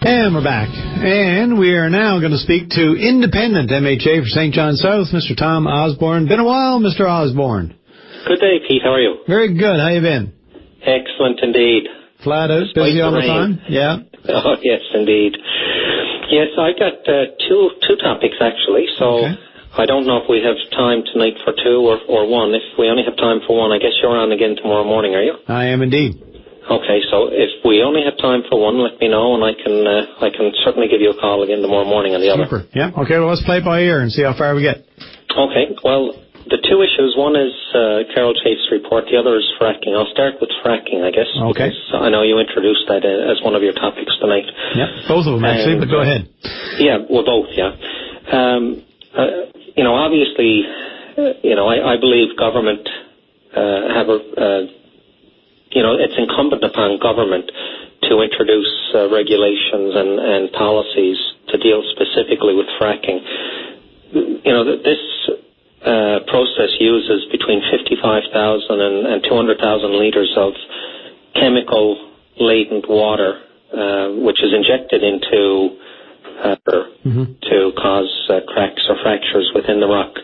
And we're back. And we are now going to speak to independent MHA for St. John South, Mr. Tom Osborne. Been a while, Mr. Osborne. Good day, Pete. How are you? Very good. How you been? Excellent indeed. Flat out, busy all the time? Yeah. Oh, yes, indeed. Yes, I got two topics, actually. So okay. I don't know if we have time tonight for two or one. If we only have time for one, I guess you're on again tomorrow morning, are you? I am indeed. Okay, so if we only have time for one, let me know, and I can certainly give you a call again tomorrow morning on the other. Super. Yeah. Okay. Well, let's play it by ear and see how far we get. Okay. Well, the two issues. One is Carol Chafe's report. The other is fracking. I'll start with fracking, I guess. Okay. I know you introduced that as one of your topics tonight. Yeah. Both of them actually, but go ahead. Yeah. Well, both. Yeah. Obviously, I believe government have a. It's incumbent upon government to introduce regulations and policies to deal specifically with fracking. This process uses between 55,000 and 200,000 litres of chemical-laden water, which is injected into to cause cracks or fractures within the rock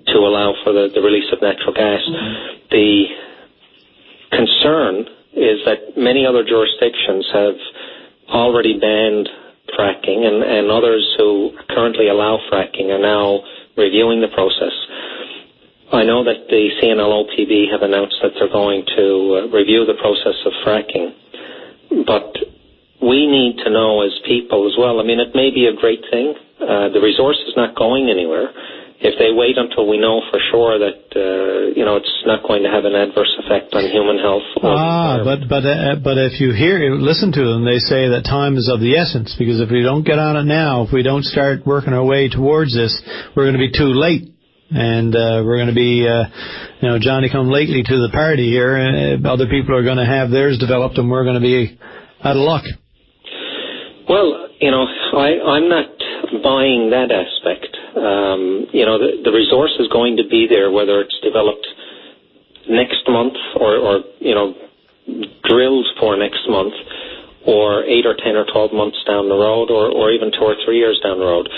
to allow for the release of natural gas. The concern is that many other jurisdictions have already banned fracking, and others who currently allow fracking are now reviewing the process. I know that the CNLOPB have announced that they're going to review the process of fracking, but we need to know as people as well. I mean, it may be a great thing. The resource is not going anywhere. If they wait until we know for sure that it's not going to have an adverse effect on human health. But if you listen to them, they say that time is of the essence, because if we don't get on it now, if we don't start working our way towards this, we're going to be too late, and we're going to be Johnny come lately to the party here. Other people are going to have theirs developed, and we're going to be out of luck. Well, I'm not buying that aspect. The resource is going to be there, whether it's developed next month or drilled for next month, or 8 or 10 or 12 months down the road, or even 2 or 3 years down the road.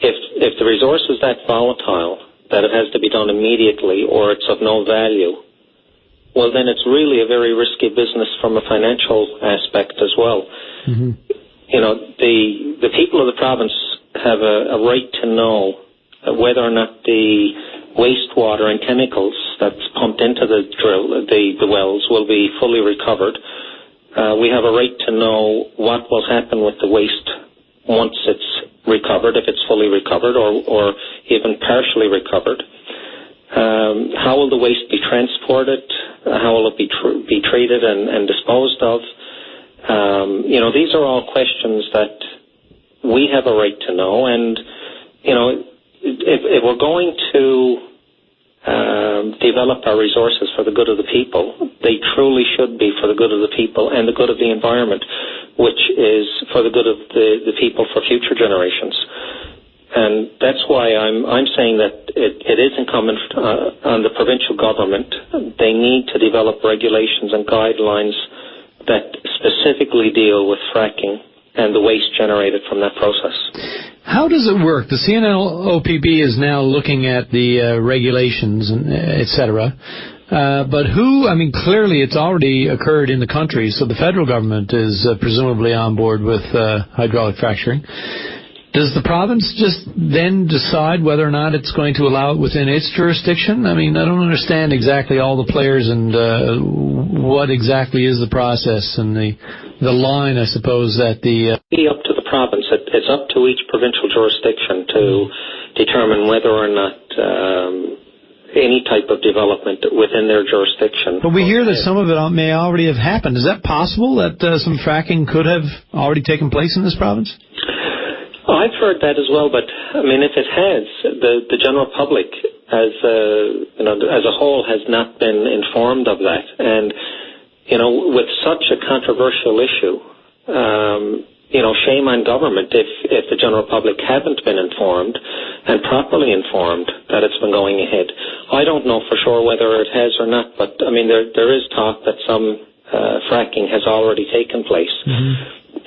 If the resource is that volatile that it has to be done immediately, or it's of no value, well, then it's really a very risky business from a financial aspect as well. Mm-hmm. The people of the province have a right to know whether or not the wastewater and chemicals that's pumped into the wells will be fully recovered. We have a right to know what will happen with the waste once it's recovered, if it's fully recovered or even partially recovered. How will the waste be transported? How will it be treated and disposed of? These are all questions that we have a right to know, and if we're going to develop our resources for the good of the people, they truly should be for the good of the people and the good of the environment, which is for the good of the people for future generations. And that's why I'm saying that it is incumbent on the provincial government. They need to develop regulations and guidelines that specifically deal with fracking and the waste generated from that process. How does it work? The CNLOPB is now looking at the regulations, and et cetera. But clearly it's already occurred in the country, so the federal government is presumably on board with hydraulic fracturing. Does the province just then decide whether or not it's going to allow it within its jurisdiction? I mean, I don't understand exactly all the players and what exactly is the process and the line, I suppose, that the... Be up to the province. It's up to each provincial jurisdiction to determine whether or not any type of development within their jurisdiction. But we hear that some of it may already have happened. Is that possible, that some fracking could have already taken place in this province? I've heard that as well, but I mean, if it has, the general public as a whole has not been informed of that, and with such a controversial issue, shame on government if the general public haven't been informed and properly informed that it's been going ahead. I don't know for sure whether it has or not, but I mean, there is talk that some fracking has already taken place. Mm-hmm.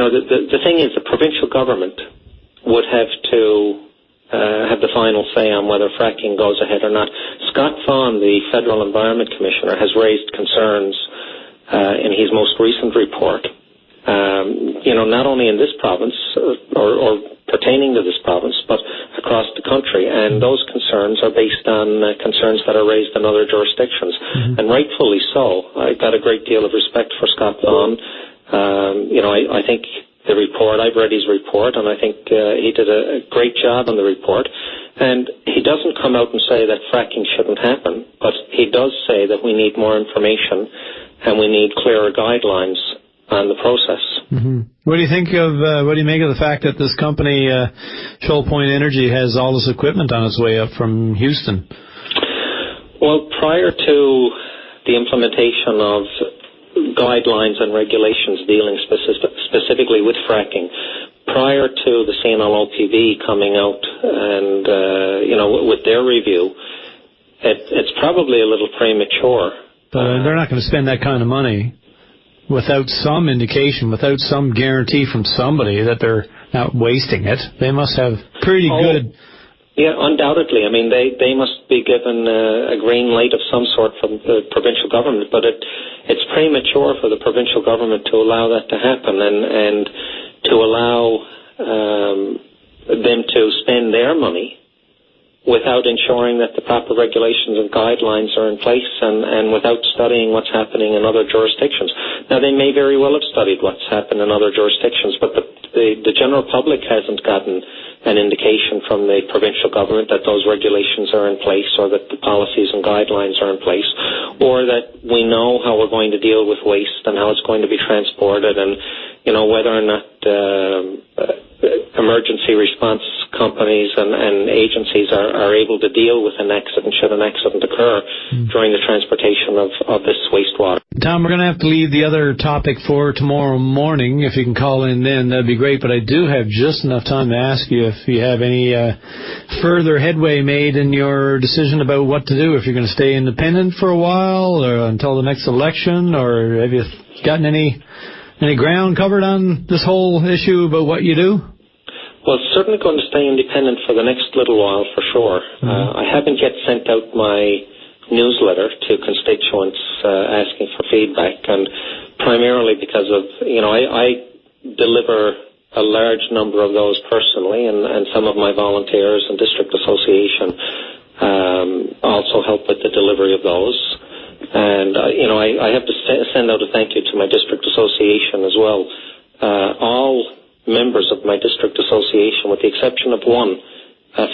the thing is, the provincial government would have to have the final say on whether fracking goes ahead or not. Scott Vaughan, the Federal Environment Commissioner, has raised concerns in his most recent report, not only in this province or pertaining to this province, but across the country. And those concerns are based on concerns that are raised in other jurisdictions, and rightfully so. I've got a great deal of respect for Scott Vaughan. I think the report, I've read his report, and I think he did a great job on the report. And he doesn't come out and say that fracking shouldn't happen, but he does say that we need more information and we need clearer guidelines on the process. What do you think of, what do you make of the fact that this company, Shoal Point Energy, has all this equipment on its way up from Houston? Well, prior to the implementation of guidelines and regulations dealing specifically with fracking, prior to the CNLOPB coming out and, with their review, it's probably a little premature. But they're not going to spend that kind of money without some indication, without some guarantee from somebody that they're not wasting it. They must have pretty good... Yeah, undoubtedly. I mean, they must be given a green light of some sort from the provincial government, but it's premature for the provincial government to allow that to happen and to allow them to spend their money without ensuring that the proper regulations and guidelines are in place and without studying what's happening in other jurisdictions. Now, they may very well have studied what's happened in other jurisdictions, but the general public hasn't gotten an indication from the provincial government that those regulations are in place or that the policies and guidelines are in place or that we know how we're going to deal with waste and how it's going to be transported and, whether or not emergency response companies and agencies are able to deal with an accident should an accident occur during the transportation of this wastewater. Tom, we're going to have to leave the other topic for tomorrow morning. If you can call in then, that'd be great. But I do have just enough time to ask you if you have any further headway made in your decision about what to do, if you're going to stay independent for a while or until the next election, or have you gotten any ground covered on this whole issue about what you do? Well, certainly going to stay independent for the next little while, for sure. I haven't yet sent out my newsletter to constituents asking for feedback, and primarily because of, I deliver a large number of those personally, and some of my volunteers and district association also help with the delivery of those. And, I have to send out a thank you to my district association as well. All members of my district association, with the exception of one,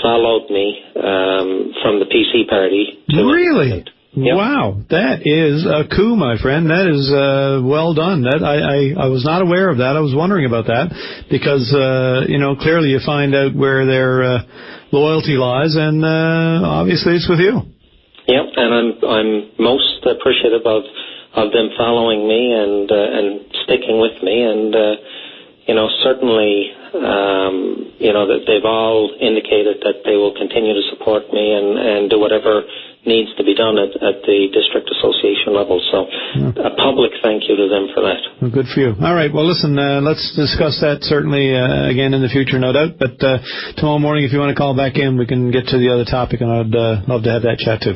followed me from the PC party. Really? Yep. Wow, that is a coup, my friend. That is well done. That I was not aware of that. I was wondering about that because clearly you find out where their loyalty lies, and obviously it's with you. Yep, and I'm most appreciative of them following me and sticking with me, and certainly that they've all indicated that they will continue to support me and do whatever needs to be done at the district association level. So a public thank you to them for that. Well, good for you. All right. Well, listen, let's discuss that certainly again in the future, no doubt. But tomorrow morning, if you want to call back in, we can get to the other topic, and I'd love to have that chat too.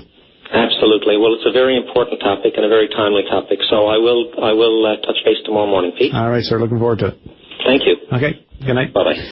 Absolutely. Well, it's a very important topic and a very timely topic. So I will touch base tomorrow morning, Pete. All right, sir. Looking forward to it. Thank you. Okay. Good night. Bye-bye.